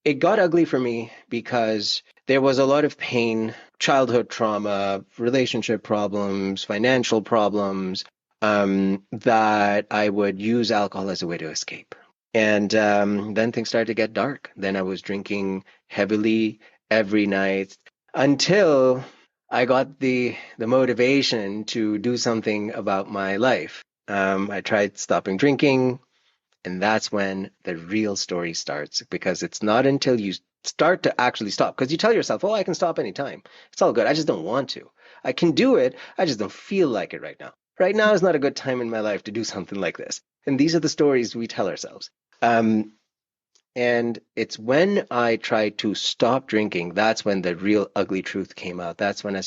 It got ugly for me because there was a lot of pain, childhood trauma, relationship problems, financial problems, that I would use alcohol as a way to escape. And then things started to get dark. Then I was drinking heavily every night until I got the motivation to do something about my life. I tried stopping drinking, and that's when the real story starts because it's not until you start to actually stop, because you tell yourself, oh, I can stop anytime. It's all good. I just don't want to. I can do it. I just don't feel like it right now. Right now is not a good time in my life to do something like this. And these are the stories we tell ourselves. Um, and it's when I tried to stop drinking, that's when the real ugly truth came out. That's when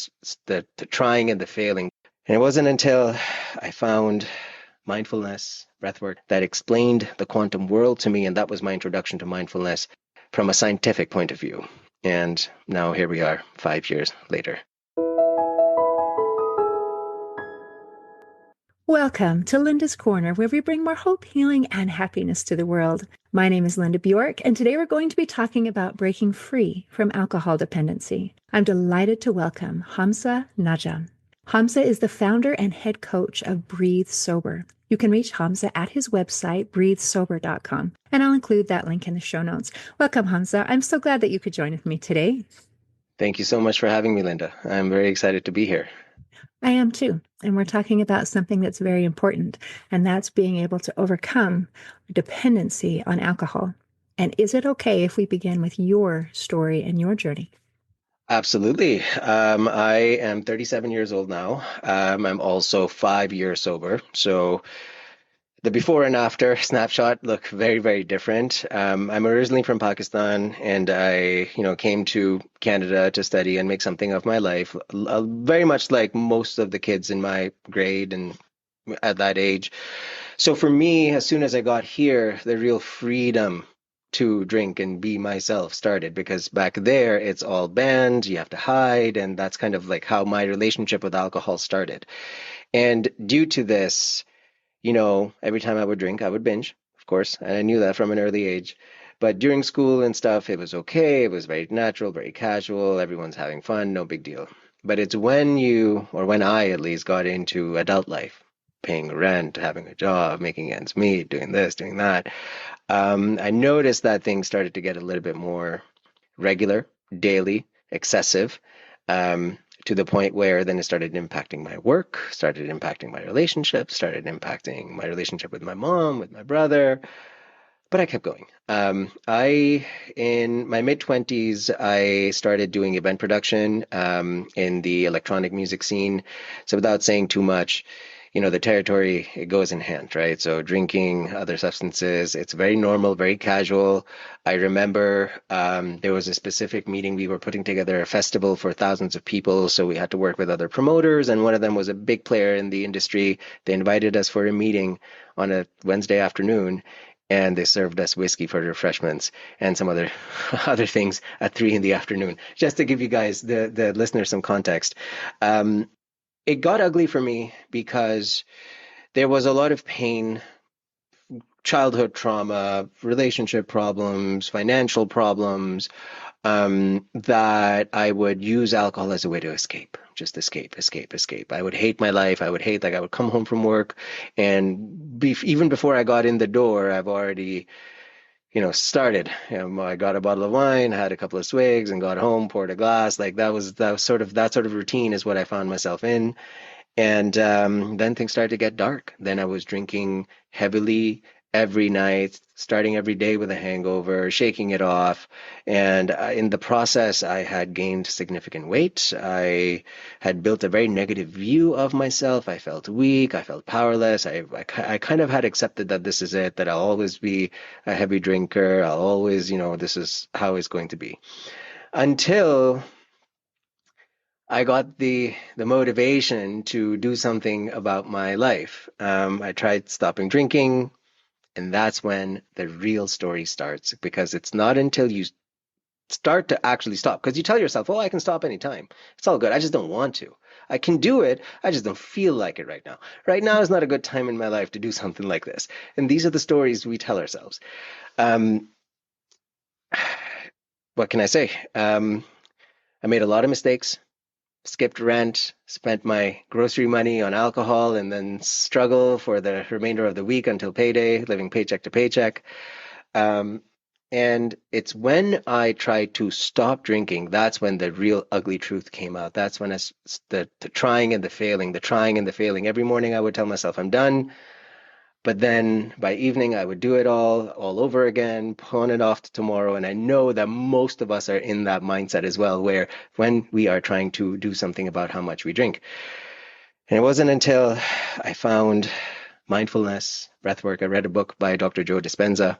the trying and the failing. And it wasn't until I found mindfulness, breathwork, that explained the quantum world to me. And that was my introduction to mindfulness from a scientific point of view. And now here we are 5 years later. Welcome to Linda's Corner, where we bring more hope, healing, and happiness to the world. My name is Linda Bjork, and today we're going to be talking about breaking free from alcohol dependency. I'm delighted to welcome Hamza Najam. Hamza is the founder and head coach of BreatheSober. You can reach Hamza at his website, breathesober.com, and I'll include that link in the show notes. Welcome, Hamza. I'm so glad that you could join with me today. Thank you so much for having me, Linda. I'm very excited to be here. I am too. And we're talking about something that's very important, and that's being able to overcome dependency on alcohol. And is it okay if we begin with your story and your journey? Absolutely. I am 37 years old now. I'm also 5 years sober. So the before and after snapshot look very, very different. I'm originally from Pakistan, and I, came to Canada to study and make something of my life, very much like most of the kids in my grade and at that age. So for me, as soon as I got here, the real freedom to drink and be myself started, because back there it's all banned, you have to hide, and that's kind of like how my relationship with alcohol started. And due to this, every time I would drink, I would binge, of course, and I knew that from an early age. But during school and stuff, it was okay. It was very natural, very casual. Everyone's having fun, no big deal. But it's when or when I at least, got into adult life, paying rent, having a job, making ends meet, doing this, doing that, I noticed that things started to get a little bit more regular, daily, excessive. To the point where then it started impacting my work, started impacting my relationships, started impacting my relationship with my mom, with my brother. But I kept going. In my mid 20s, I started doing event production in the electronic music scene. So without saying too much, the territory, it goes in hand, right? So drinking, other substances, it's very normal, very casual. I remember there was a specific meeting. We were putting together a festival for thousands of people. So we had to work with other promoters, and one of them was a big player in the industry. They invited us for a meeting on a Wednesday afternoon, and they served us whiskey for refreshments and some other other things at 3 in the afternoon. Just to give you guys, the listeners, some context. It got ugly for me because there was a lot of pain, childhood trauma, relationship problems, financial problems, that I would use alcohol as a way to escape, just escape, escape, escape. I would hate my life. I would hate, like, I would come home from work, and even before I got in the door, I've already, started. I got a bottle of wine, had a couple of swigs, and got home, poured a glass. Like that sort of routine is what I found myself in. And then things started to get dark. Then I was drinking heavily every night, starting every day with a hangover, shaking it off. And in the process, I had gained significant weight. I had built a very negative view of myself. I felt weak. I felt powerless. I kind of had accepted that this is it, that I'll always be a heavy drinker. I'll always, this is how it's going to be. Until I got the motivation to do something about my life. I tried stopping drinking, and that's when the real story starts, because it's not until you start to actually stop, because you tell yourself, oh, I can stop anytime. It's all good. I just don't want to. I can do it. I just don't feel like it right now. Right now is not a good time in my life to do something like this. And these are the stories we tell ourselves. Um, what can I say? I made a lot of mistakes, skipped rent, spent my grocery money on alcohol, and then struggle for the remainder of the week until payday, living paycheck to paycheck. Um, and it's when I tried to stop drinking, that's when the real ugly truth came out. That's when the trying and the failing, the trying and the failing. Every morning I would tell myself I'm done. But then by evening, I would do it all over again, pawn it off to tomorrow. And I know that most of us are in that mindset as well, where when we are trying to do something about how much we drink. And it wasn't until I found mindfulness, breathwork. I read a book by Dr. Joe Dispenza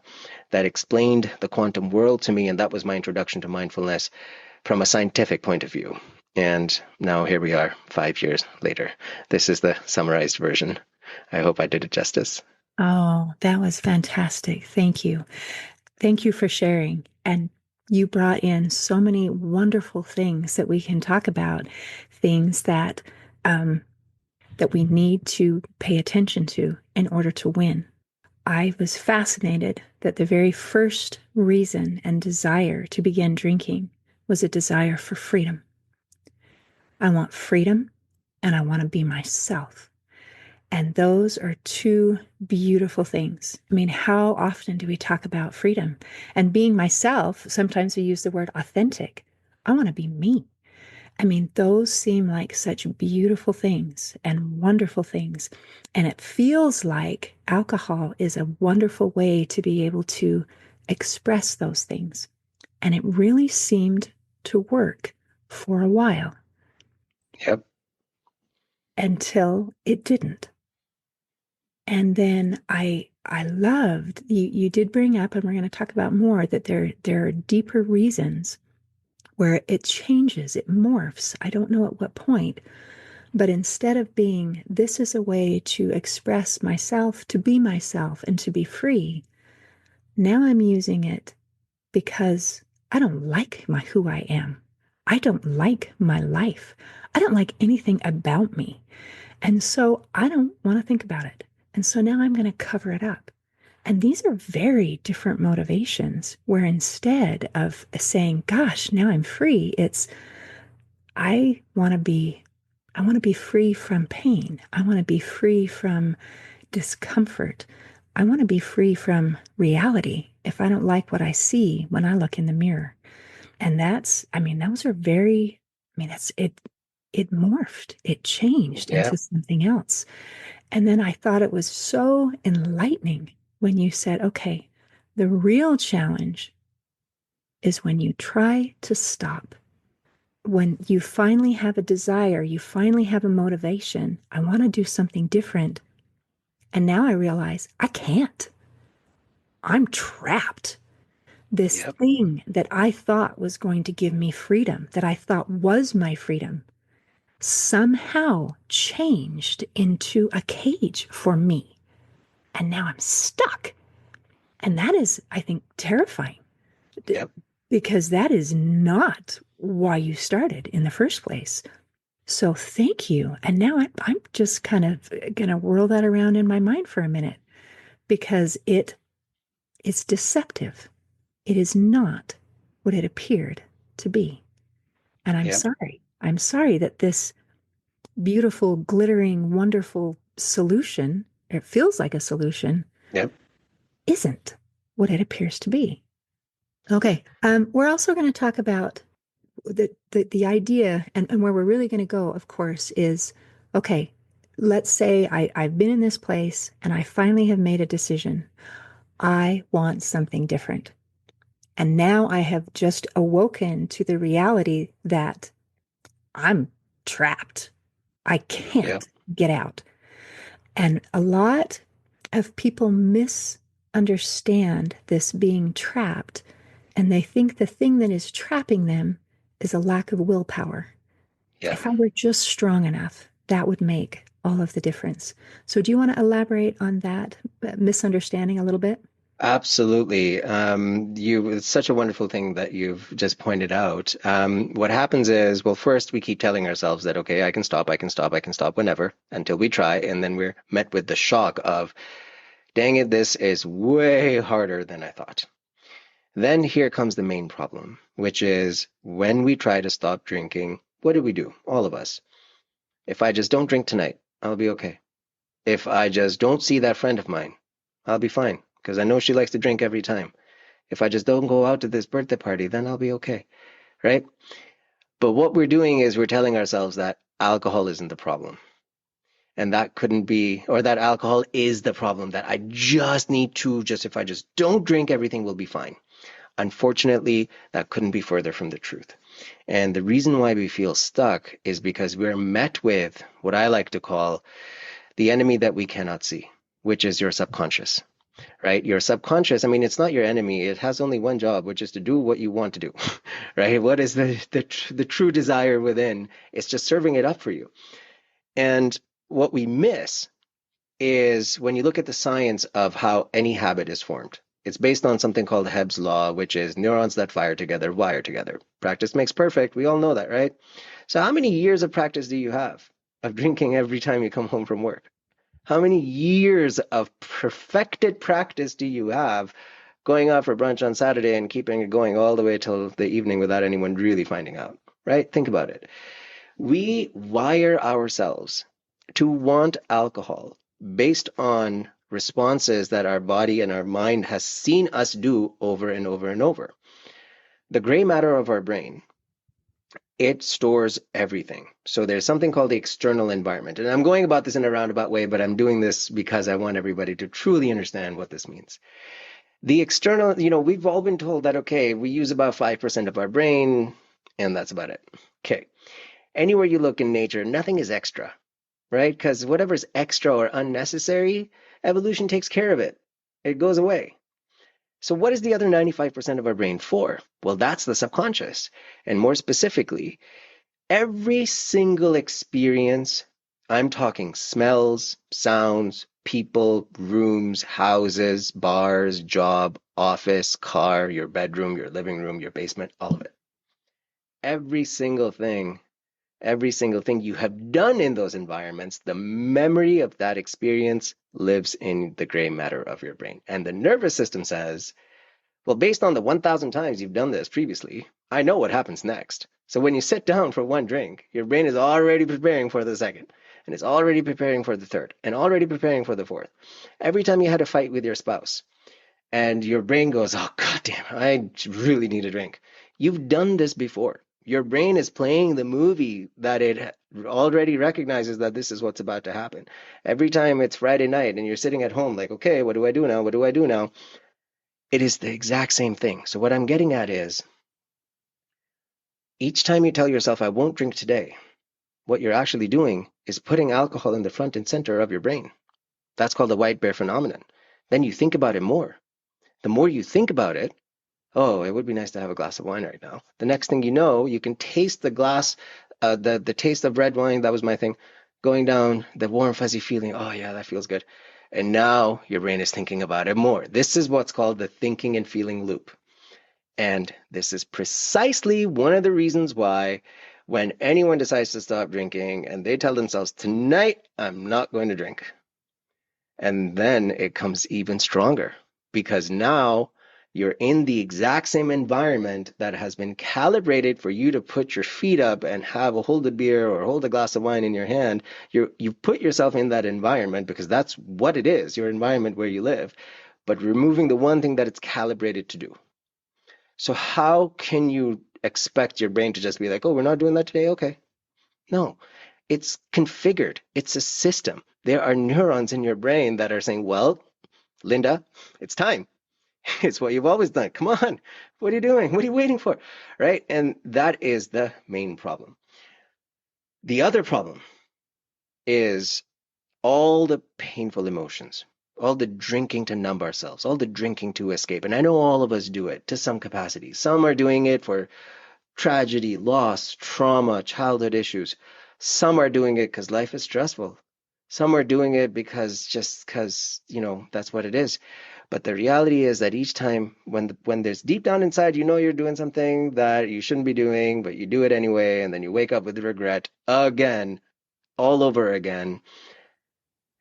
that explained the quantum world to me. And that was my introduction to mindfulness from a scientific point of view. And now here we are 5 years later. This is the summarized version. I hope I did it justice. Oh, that was fantastic. Thank you. Thank you for sharing. And you brought in so many wonderful things that we can talk about, things that we need to pay attention to in order to win. I was fascinated that the very first reason and desire to begin drinking was a desire for freedom. I want freedom and I want to be myself. And those are two beautiful things. I mean, how often do we talk about freedom? And being myself, sometimes we use the word authentic. I want to be me. I mean, those seem like such beautiful things and wonderful things. And it feels like alcohol is a wonderful way to be able to express those things. And it really seemed to work for a while. Yep. Until it didn't. And then I loved you did bring up, and we're going to talk about more, that there are deeper reasons where it changes, it morphs. I don't know at what point, but instead of being, this is a way to express myself, to be myself, and to be free, now I'm using it because I don't like who I am. I don't like my life. I don't like anything about me. And so I don't want to think about it. And so now I'm going to cover it up. And these are very different motivations, where instead of saying, gosh, now I'm free, it's I want to be free from pain. I want to be free from discomfort. I want to be free from reality if I don't like what I see when I look in the mirror. And those are very, it morphed, it changed Yeah. into something else. And then I thought it was so enlightening when you said, okay, the real challenge is when you try to stop, when you finally have a desire, you finally have a motivation. I want to do something different. And now I realize I can't. I'm trapped. This Yep. thing that I thought was going to give me freedom, that I thought was my freedom, somehow changed into a cage for me. And now I'm stuck. And that is, I think, terrifying, Yep. because that is not why you started in the first place. So thank you. And now I'm just kind of going to whirl that around in my mind for a minute, because it's deceptive. It is not what it appeared to be. And I'm Yep. sorry. I'm sorry that this beautiful, glittering, wonderful solution, it feels like a solution, Yep. isn't what it appears to be. Okay. We're also going to talk about the idea, and where we're really going to go, of course, is, okay, let's say I've been in this place and I finally have made a decision. I want something different. And now I have just awoken to the reality that I'm trapped. I Yep. can't get out. And a lot of people misunderstand this being trapped, and they think the thing that is trapping them is a lack of willpower. Yep. If I were just strong enough, that would make all of the difference. So, do you want to elaborate on that misunderstanding a little bit? Absolutely. It's such a wonderful thing that you've just pointed out. What happens is, well, first we keep telling ourselves that, okay, I can stop, I can stop, I can stop whenever, until we try. And then we're met with the shock of, dang it, this is way harder than I thought. Then here comes the main problem, which is when we try to stop drinking, what do? All of us. If I just don't drink tonight, I'll be okay. If I just don't see that friend of mine, I'll be fine because I know she likes to drink every time. If I just don't go out to this birthday party, then I'll be okay, right? But what we're doing is we're telling ourselves that alcohol isn't the problem. And that couldn't be, or that alcohol is the problem, that I just need to, just if I just don't drink, everything will be fine. Unfortunately, that couldn't be further from the truth. And the reason why we feel stuck is because we're met with what I like to call the enemy that we cannot see, which is your subconscious, right? Your subconscious, I mean, it's not your enemy. It has only one job, which is to do what you want to do, right? What is the true desire within? It's just serving it up for you. And what we miss is when you look at the science of how any habit is formed. It's based on something called Hebb's law, which is neurons that fire together wire together. Practice makes perfect. We all know that, right? So how many years of practice do you have of drinking every time you come home from work? How many years of perfected practice do you have going out for brunch on Saturday and keeping it going all the way till the evening without anyone really finding out, right? Think about it. We wire ourselves to want alcohol based on responses that our body and our mind has seen us do over and over and over. The gray matter of our brain, it stores everything. So there's something called the external environment. And I'm going about this in a roundabout way, but I'm doing this because I want everybody to truly understand what this means. The external, we've all been told that, okay, we use about 5% of our brain, and that's about it. Okay. Anywhere you look in nature, nothing is extra, right? Because whatever's extra or unnecessary, evolution takes care of it. It goes away. So what is the other 95% of our brain for? Well, that's the subconscious. And more specifically, every single experience, I'm talking smells, sounds, people, rooms, houses, bars, job, office, car, your bedroom, your living room, your basement, all of it. Every single thing you have done in those environments, the memory of that experience lives in the gray matter of your brain. And the nervous system says, well, based on the 1,000 times you've done this previously, I know what happens next. So when you sit down for one drink, your brain is already preparing for the second, and it's already preparing for the third, and already preparing for the fourth. Every time you had a fight with your spouse, and your brain goes, oh, God damn, I really need a drink. You've done this before. Your brain is playing the movie that it already recognizes that this is what's about to happen. Every time it's Friday night and you're sitting at home like, okay, what do I do now? What do I do now? It is the exact same thing. So what I'm getting at is each time you tell yourself, I won't drink today, what you're actually doing is putting alcohol in the front and center of your brain. That's called the white bear phenomenon. Then you think about it more. The more you think about it, oh, it would be nice to have a glass of wine right now. The next thing you know, you can taste the glass, the taste of red wine. That was my thing. Going down, the warm, fuzzy feeling. Oh, yeah, that feels good. And now your brain is thinking about it more. This is what's called the thinking and feeling loop. And this is precisely one of the reasons why when anyone decides to stop drinking and they tell themselves, tonight, I'm not going to drink. And then it comes even stronger because now you're in the exact same environment that has been calibrated for you to put your feet up and hold a beer or hold a glass of wine in your hand. You put yourself in that environment because that's what it is, your environment where you live, but removing the one thing that it's calibrated to do. So how can you expect your brain to just be like, oh, we're not doing that today? Okay. No, it's configured. It's a system. There are neurons in your brain that are saying, well, Linda, it's time. It's what you've always done. Come on. What are you doing? What are you waiting for? Right? And that is the main problem. The other problem is all the painful emotions, all the drinking to numb ourselves, all the drinking to escape. And I know all of us do it to some capacity. Some are doing it for tragedy, loss, trauma, childhood issues. Some are doing it because life is stressful. Some are doing it because that's what it is. But the reality is that each time when there's deep down inside, you're doing something that you shouldn't be doing, but you do it anyway, and then you wake up with regret again, all over again.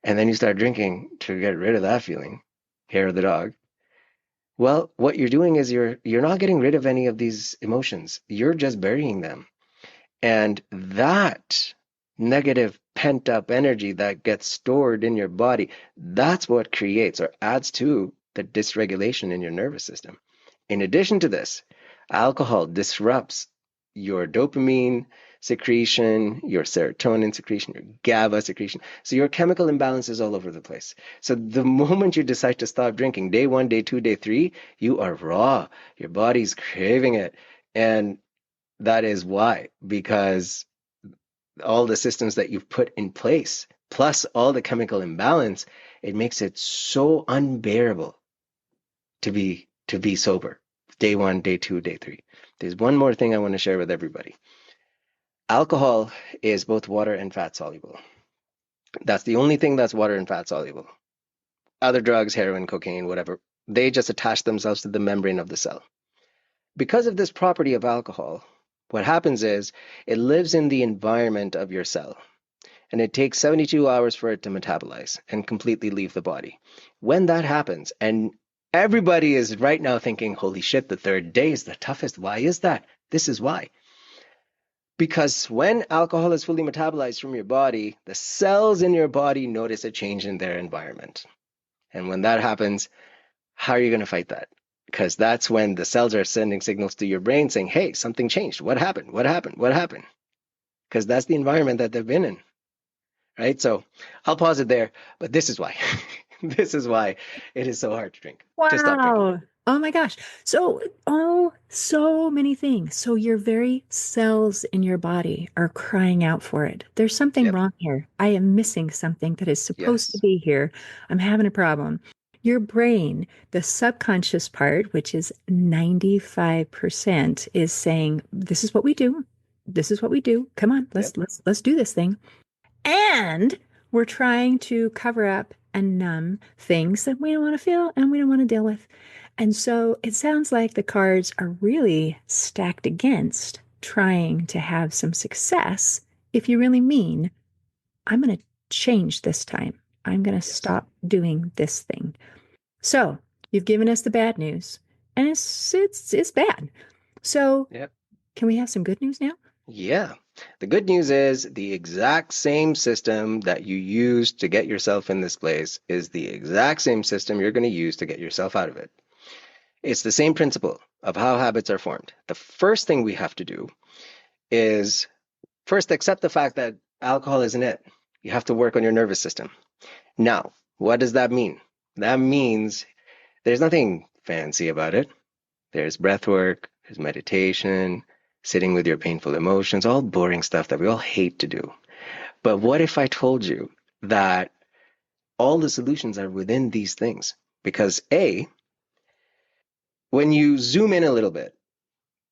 And then you start drinking to get rid of that feeling, hair of the dog. Well, what you're doing is you're not getting rid of any of these emotions. You're just burying them. And that negative pent up energy that gets stored in your body, that's what creates or adds to the dysregulation in your nervous system. In addition to this, alcohol disrupts your dopamine secretion, your serotonin secretion, your GABA secretion. So your chemical imbalance is all over the place. So the moment you decide to stop drinking, day one, day two, day three, you are raw. Your body's craving it. And that is why, because all the systems that you've put in place, plus all the chemical imbalance, it makes it so unbearable to be sober. Day one, day two, day three. There's one more thing I want to share with everybody. Alcohol is both water and fat soluble. That's the only thing that's water and fat soluble. Other drugs, heroin, cocaine, whatever, they just attach themselves to the membrane of the cell. Because of this property of alcohol, what happens is it lives in the environment of your cell, and it takes 72 hours for it to metabolize and completely leave the body. When that happens, and everybody is right now thinking, holy shit, the third day is the toughest. Why is that? This is why. Because when alcohol is fully metabolized from your body, the cells in your body notice a change in their environment. And when that happens, how are you going to fight that? Because that's when the cells are sending signals to your brain saying, hey, something changed. What happened? What happened? What happened? Because that's the environment that they've been in, right? So I'll pause it there, but this is why. This is why it is so hard to drink, to stop drinking. Wow. Oh my gosh. So, so many things. So your very cells in your body are crying out for it. There's something Yep. wrong here. I am missing something that is supposed to Yes. be here. I'm having a problem. Your brain, the subconscious part, which is 95%, is saying, this is what we do. This is what we do. Come on, Yep. let's do this thing. And we're trying to cover up and numb things that we don't want to feel and we don't want to deal with. And so it sounds like the cards are really stacked against trying to have some success if you really mean, I'm going to change this time. I'm going to Yes. stop doing this thing. So you've given us the bad news, and it's bad. So Yep. can we have some good news now? Yeah. The good news is the exact same system that you used to get yourself in this place is the exact same system you're going to use to get yourself out of it. It's the same principle of how habits are formed. The first thing we have to do is first accept the fact that alcohol isn't it. You have to work on your nervous system. Now, what does that mean? That means there's nothing fancy about it. There's breath work, there's meditation, sitting with your painful emotions, all boring stuff that we all hate to do. But what if I told you that all the solutions are within these things? Because A, when you zoom in a little bit,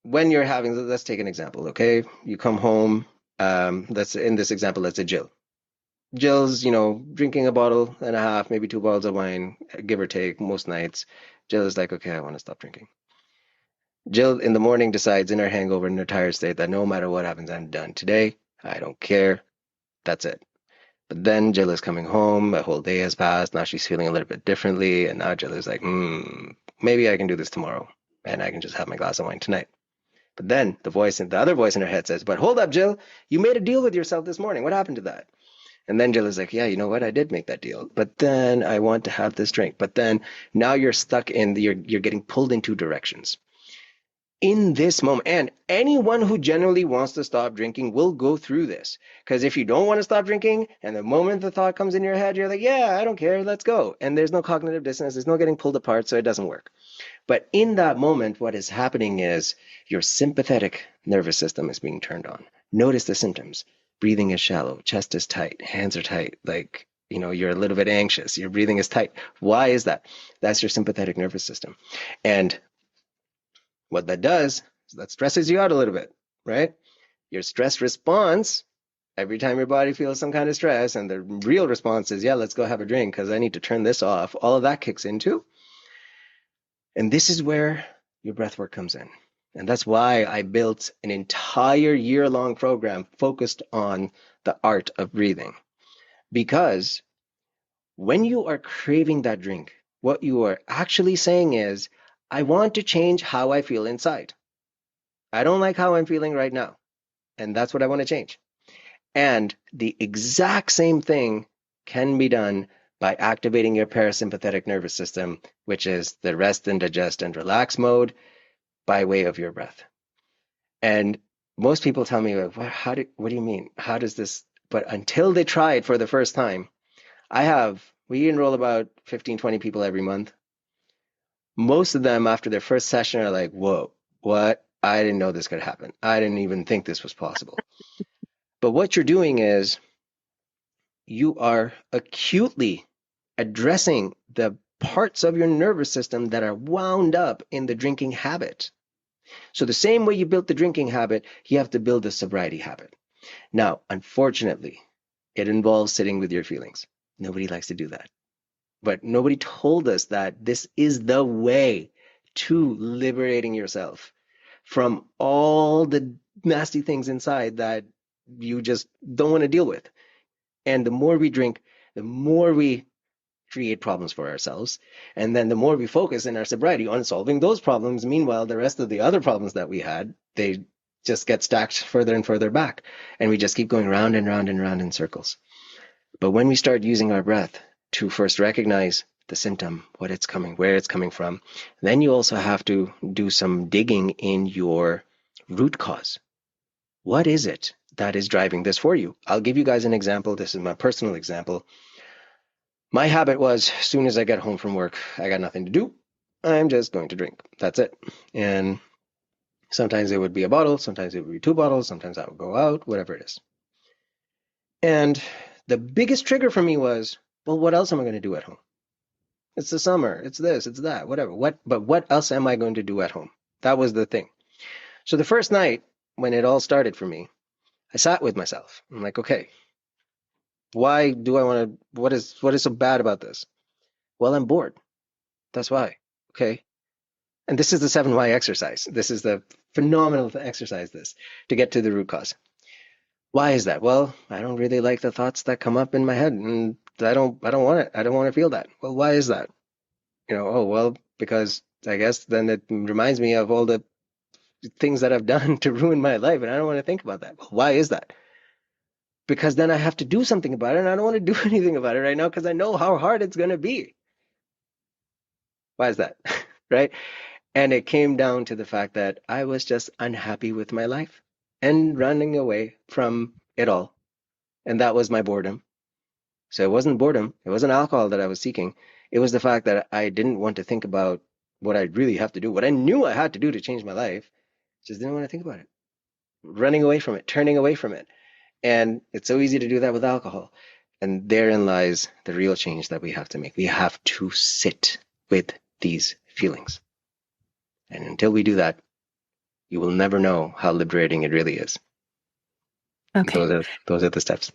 when you're having, let's take an example, okay? You come home, let's in this example, let's say Jill. Jill's, drinking a bottle and a half, maybe two bottles of wine, give or take, most nights. Jill is like, okay, I want to stop drinking. Jill in the morning decides in her hangover, in her tired state, that no matter what happens, I'm done today. I don't care. That's it. But then Jill is coming home. A whole day has passed. Now she's feeling a little bit differently. And now Jill is like, maybe I can do this tomorrow. And I can just have my glass of wine tonight. But then the other voice in her head says, but hold up, Jill. You made a deal with yourself this morning. What happened to that? And then Jill is like, yeah, you know what? I did make that deal. But then I want to have this drink. But then now you're stuck you're getting pulled in two directions in this moment. And anyone who generally wants to stop drinking will go through this. Because if you don't want to stop drinking, and the moment the thought comes in your head, you're like, yeah, I don't care, let's go. And there's no cognitive dissonance, there's no getting pulled apart, so it doesn't work. But in that moment, what is happening is your sympathetic nervous system is being turned on. Notice the symptoms. Breathing is shallow, chest is tight, hands are tight, like, you're a little bit anxious, your breathing is tight. Why is that? That's your sympathetic nervous system. And what that does is that stresses you out a little bit, right? Your stress response, every time your body feels some kind of stress, and the real response is, yeah, let's go have a drink because I need to turn this off, all of that kicks in too. And this is where your breath work comes in. And that's why I built an entire year-long program focused on the art of breathing. Because when you are craving that drink, what you are actually saying is, I want to change how I feel inside. I don't like how I'm feeling right now. And that's what I want to change. And the exact same thing can be done by activating your parasympathetic nervous system, which is the rest and digest and relax mode by way of your breath. And most people tell me, like, what do you mean? How does this? But until they try it for the first time, we enroll about 15, 20 people every month. Most of them after their first session are like, whoa, what? I didn't know this could happen. I didn't even think this was possible. But what you're doing is you are acutely addressing the parts of your nervous system that are wound up in the drinking habit. So the same way you built the drinking habit, you have to build the sobriety habit. Now, unfortunately, it involves sitting with your feelings. Nobody likes to do that. But nobody told us that this is the way to liberating yourself from all the nasty things inside that you just don't want to deal with. And the more we drink, the more we create problems for ourselves. And then the more we focus in our sobriety on solving those problems, meanwhile, the rest of the other problems that we had, they just get stacked further and further back. And we just keep going round and round and round in circles. But when we start using our breath to first recognize the symptom, what it's coming, where it's coming from, then you also have to do some digging in your root cause. What is it that is driving this for you? I'll give you guys an example. This is my personal example. My habit was, as soon as I get home from work, I got nothing to do. I'm just going to drink. That's it. And sometimes it would be a bottle, sometimes it would be 2 bottles, sometimes I would go out, whatever it is. And the biggest trigger for me was, well, what else am I going to do at home? It's the summer, it's this, it's that, whatever. But what else am I going to do at home? That was the thing. So the first night when it all started for me, I sat with myself. I'm like, okay, why do I want to, what is so bad about this? Well, I'm bored. That's why. Okay. And this is the 7 why exercise. This is the phenomenal exercise to get to the root cause. Why is that? Well, I don't really like the thoughts that come up in my head, and I don't want it. I don't want to feel that. Well, why is that? Oh, well, because I guess then it reminds me of all the things that I've done to ruin my life, and I don't want to think about that. Well, why is that? Because then I have to do something about it, and I don't want to do anything about it right now because I know how hard it's going to be. Why is that? Right? And it came down to the fact that I was just unhappy with my life and running away from it all. And that was my boredom. So it wasn't boredom. It wasn't alcohol that I was seeking. It was the fact that I didn't want to think about what I really have to do, what I knew I had to do to change my life. Just didn't want to think about it. Running away from it, turning away from it. And it's so easy to do that with alcohol. And therein lies the real change that we have to make. We have to sit with these feelings. And until we do that, you will never know how liberating it really is. Okay. Those are the steps.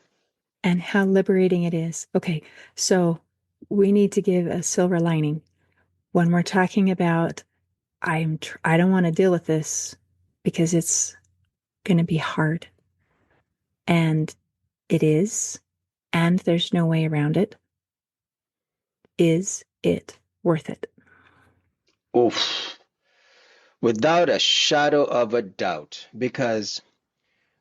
And how liberating it is. Okay. So we need to give a silver lining when we're talking about, I don't want to deal with this because it's going to be hard. And it is. And there's no way around it. Is it worth it? Oof. Without a shadow of a doubt, because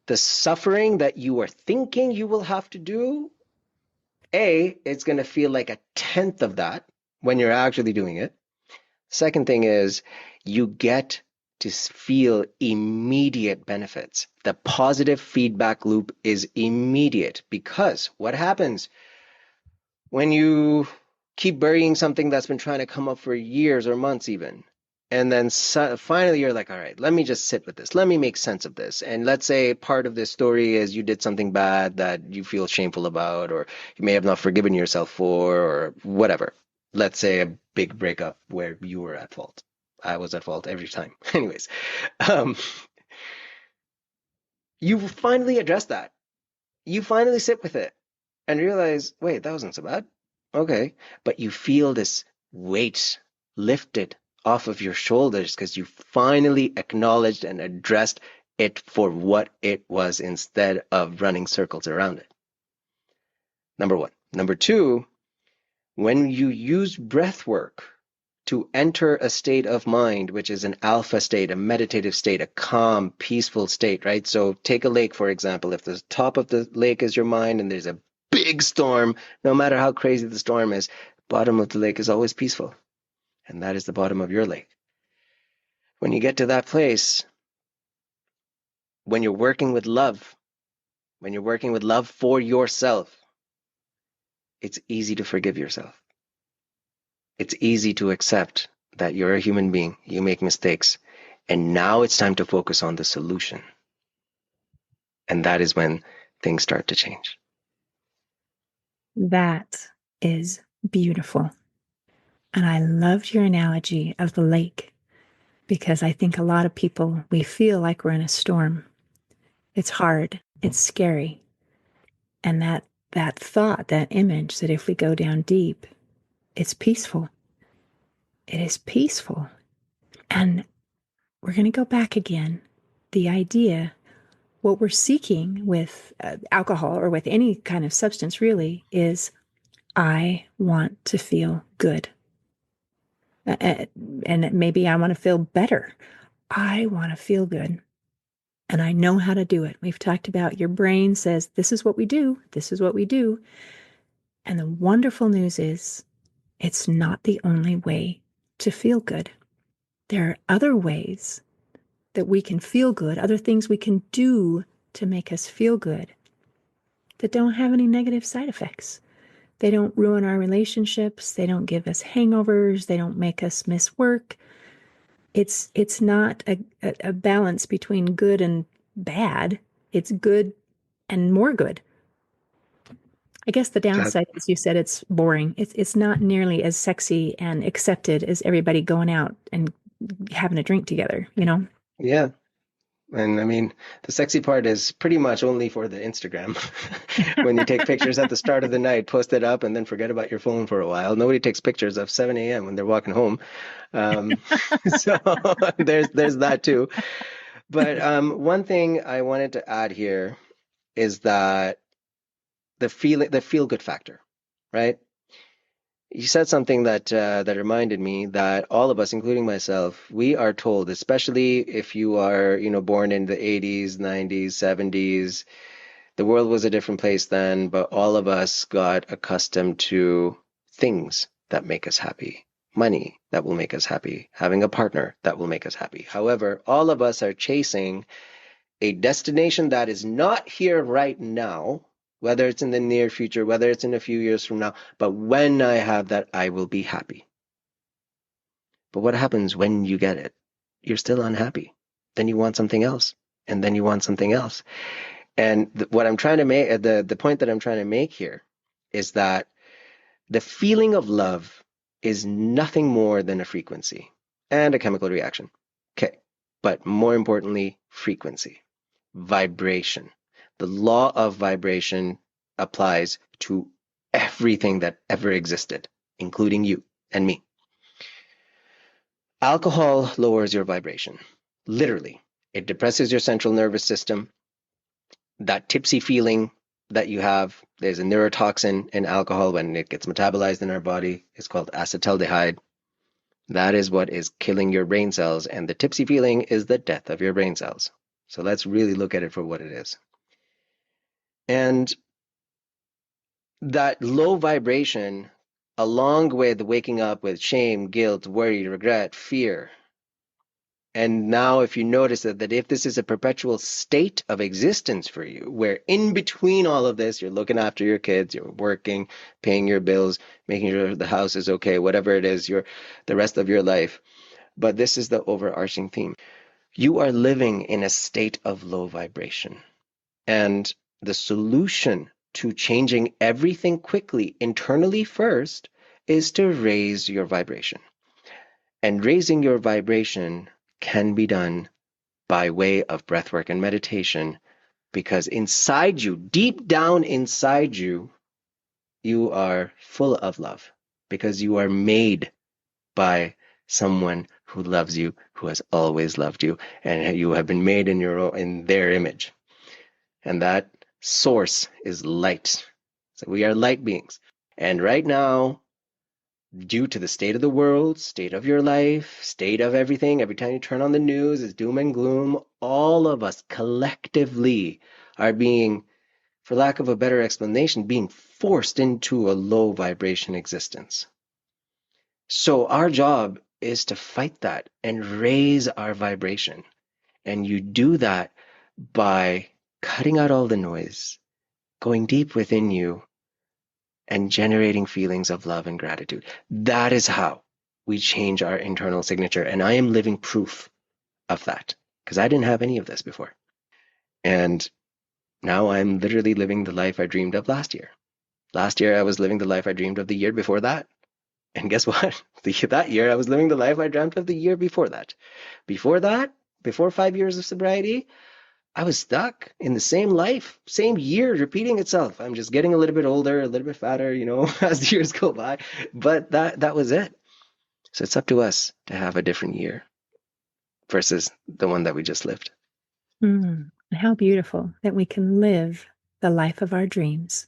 the suffering that you are thinking you will have to do, it's going to feel like a tenth of that when you're actually doing it. Second thing is you get to feel immediate benefits. The positive feedback loop is immediate because what happens when you keep burying something that's been trying to come up for years or months even, and then finally you're like, all right, let me just sit with this. Let me make sense of this. And let's say part of this story is you did something bad that you feel shameful about, or you may have not forgiven yourself for, or whatever. Let's say a big breakup where you were at fault. I was at fault every time. Anyways, you finally address that. You finally sit with it and realize, wait, that wasn't so bad. Okay. But you feel this weight lifted off of your shoulders because you finally acknowledged and addressed it for what it was instead of running circles around it. Number one. Number two, when you use breath work to enter a state of mind, which is an alpha state, a meditative state, a calm, peaceful state, right? So take a lake, for example. If the top of the lake is your mind and there's a big storm, no matter how crazy the storm is, bottom of the lake is always peaceful. And that is the bottom of your lake. When you get to that place, when you're working with love, when you're working with love for yourself, it's easy to forgive yourself. It's easy to accept that you're a human being, you make mistakes, and now it's time to focus on the solution. And that is when things start to change. That is beautiful. And I loved your analogy of the lake, because I think a lot of people, we feel like we're in a storm. It's hard, it's scary. And that thought, that image that if we go down deep, it's peaceful. It is peaceful. And we're going to go back again. The idea, what we're seeking with alcohol or with any kind of substance really is, I want to feel good. And maybe I want to feel better. I want to feel good. And I know how to do it. We've talked about your brain says, this is what we do. This is what we do. And the wonderful news is it's not the only way to feel good. There are other ways that we can feel good, other things we can do to make us feel good that don't have any negative side effects. They don't ruin our relationships. They don't give us hangovers. They don't make us miss work. It's not a balance between good and bad. It's good and more good. I guess the downside is you said it's boring. It's not nearly as sexy and accepted as everybody going out and having a drink together, you know? Yeah. And I mean, the sexy part is pretty much only for the Instagram. When you take pictures at the start of the night, post it up, and then forget about your phone for a while. Nobody takes pictures of 7 a.m. when they're walking home. So there's that too. But one thing I wanted to add here is that the feel good factor, right? You said something that reminded me that all of us, including myself, we are told, especially if you are, born in the 80s, 90s, 70s, the world was a different place then, but all of us got accustomed to things that make us happy, money that will make us happy, having a partner that will make us happy. However, all of us are chasing a destination that is not here right now, whether it's in the near future, whether it's in a few years from now, but when I have that, I will be happy. But what happens when you get it? You're still unhappy. Then you want something else, and then you want something else. And what I'm trying to make, the point that I'm trying to make here is that the feeling of love is nothing more than a frequency and a chemical reaction. Okay. But more importantly, frequency, vibration. The law of vibration applies to everything that ever existed, including you and me. Alcohol lowers your vibration. Literally, it depresses your central nervous system. That tipsy feeling that you have, there's a neurotoxin in alcohol when it gets metabolized in our body. It's called acetaldehyde. That is what is killing your brain cells, and the tipsy feeling is the death of your brain cells. So let's really look at it for what it is. And that low vibration, along with waking up with shame, guilt, worry, regret, fear. And now if you notice that if this is a perpetual state of existence for you, where in between all of this, you're looking after your kids, you're working, paying your bills, making sure the house is okay, whatever it is, the rest of your life. But this is the overarching theme. You are living in a state of low vibration. And the solution to changing everything quickly internally first is to raise your vibration. And raising your vibration can be done by way of breathwork and meditation, because inside you, deep down inside you, you are full of love, because you are made by someone who loves you, who has always loved you, and you have been made in their image. And that source is light. So we are light beings. And right now, due to the state of the world, state of your life, state of everything. Every time you turn on the news, it's doom and gloom. All of us collectively are being, for lack of a better explanation, being forced into a low vibration existence. So our job is to fight that and raise our vibration. And you do that by cutting out all the noise, going deep within you, and generating feelings of love and gratitude. That is how we change our internal signature. And I am living proof of that because I didn't have any of this before. And now I'm literally living the life I dreamed of last year. Last year, I was living the life I dreamed of the year before that. And guess what? That year, I was living the life I dreamt of the year before that. Before that, before 5 years of sobriety, I was stuck in the same life, same year repeating itself. I'm just getting a little bit older, a little bit fatter, as the years go by. But that was it. So it's up to us to have a different year versus the one that we just lived. How beautiful that we can live the life of our dreams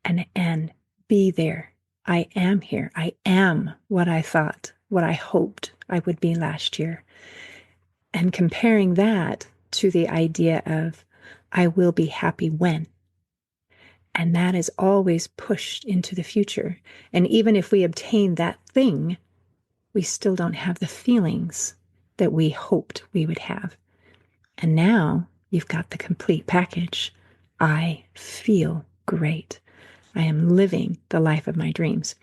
and be there. I am here. I am what I thought, what I hoped I would be last year. And comparing that to the idea of I will be happy when. And that is always pushed into the future. And even if we obtain that thing, we still don't have the feelings that we hoped we would have. And now you've got the complete package. I feel great. I am living the life of my dreams.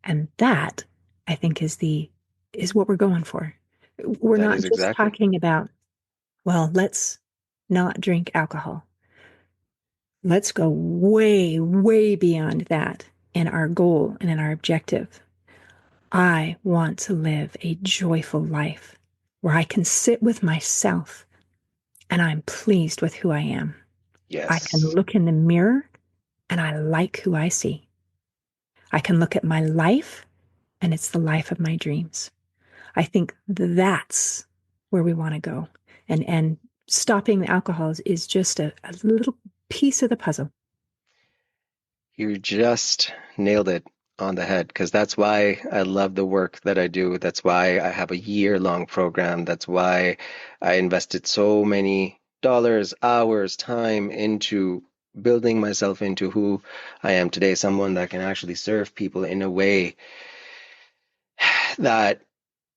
And that, I think, is what we're going for. We're That not is just exactly. talking about, well, let's not drink alcohol. Let's go way, way beyond that in our goal and in our objective. I want to live a joyful life where I can sit with myself and I'm pleased with who I am. I can Yes. look in the mirror and I like who I see. I can look at my life and it's the life of my dreams. I think that's where we want to go. And stopping the alcohols is just a little piece of the puzzle. You just nailed it on the head because that's why I love the work that I do. That's why I have a year-long program. That's why I invested so many dollars, hours, time into building myself into who I am today, someone that can actually serve people in a way that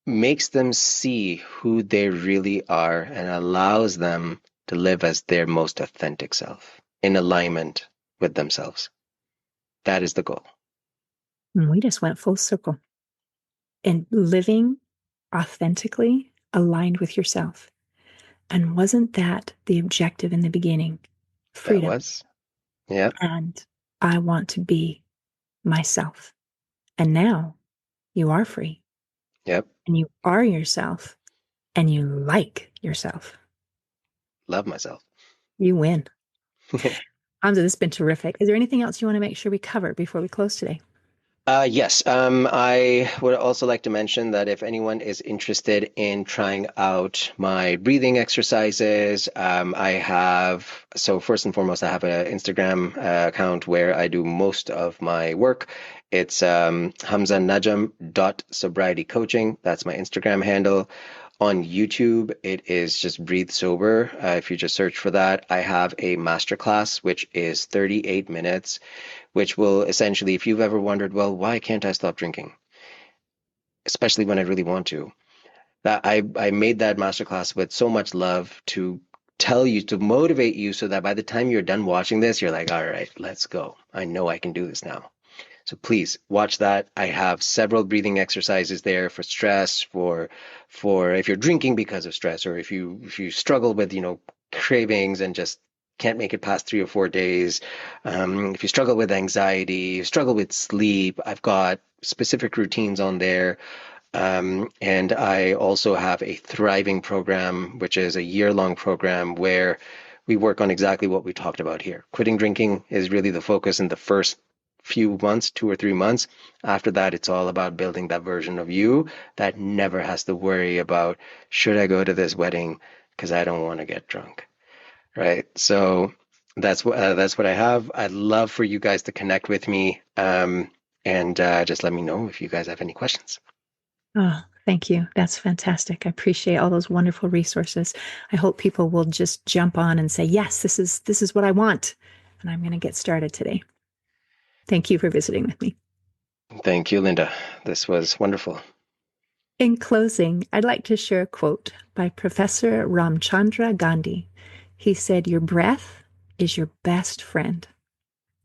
makes them see who they really are and allows them to live as their most authentic self in alignment with themselves. That is the goal. And we just went full circle and living authentically aligned with yourself. And wasn't that the objective in the beginning? That Freedom. was. Yep. And I want to be myself. And now you are free Yep. and you are yourself and you like yourself. Love myself. You win. Hamza, this has been terrific. Is there anything else you want to make sure we cover before we close today? Yes, I would also like to mention that if anyone is interested in trying out my breathing exercises, so first and foremost, I have an Instagram account where I do most of my work. It's Hamza Najam Sobriety Coaching. That's my Instagram handle. On YouTube, it is just BreatheSober. If you just search for that, I have a masterclass, which is 38 minutes, which will essentially, if you've ever wondered, well, why can't I stop drinking? Especially when I really want to. That I made that masterclass with so much love to tell you, to motivate you so that by the time you're done watching this, you're like, all right, let's go. I know I can do this now. So please watch that. I have several breathing exercises there for stress, for if you're drinking because of stress, or if you struggle with, cravings and just can't make it past 3 or 4 days. If you struggle with anxiety, struggle with sleep, I've got specific routines on there. And I also have a thriving program, which is a year-long program where we work on exactly what we talked about here. Quitting drinking is really the focus in the first few months, 2 or 3 months. After that, it's all about building that version of you that never has to worry about, should I go to this wedding because I don't want to get drunk, right? So that's what I have. I'd love for you guys to connect with me. And just let me know if you guys have any questions. Oh, thank you. That's fantastic. I appreciate all those wonderful resources. I hope people will just jump on and say, yes, this is what I want. And I'm going to get started today. Thank you for visiting with me. Thank you, Linda. This was wonderful. In closing, I'd like to share a quote by Professor Ramchandra Gandhi. He said, "Your breath is your best friend."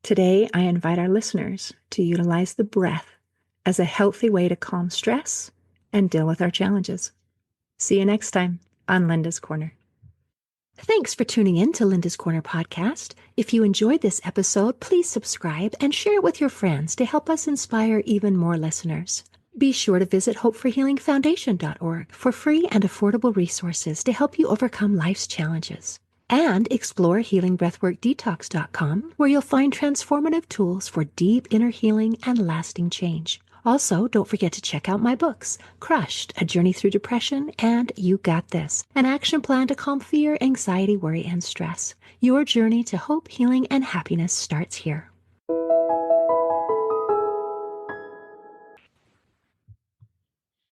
Today, I invite our listeners to utilize the breath as a healthy way to calm stress and deal with our challenges. See you next time on Linda's Corner. Thanks for tuning in to Linda's Corner podcast. If you enjoyed this episode, please subscribe and share it with your friends to help us inspire even more listeners. Be sure to visit hopeforhealingfoundation.org for free and affordable resources to help you overcome life's challenges. And explore healingbreathworkdetox.com, where you'll find transformative tools for deep inner healing and lasting change. Also, don't forget to check out my books, Crushed, A Journey Through Depression, and You Got This, an action plan to calm fear, anxiety, worry, and stress. Your journey to hope, healing, and happiness starts here.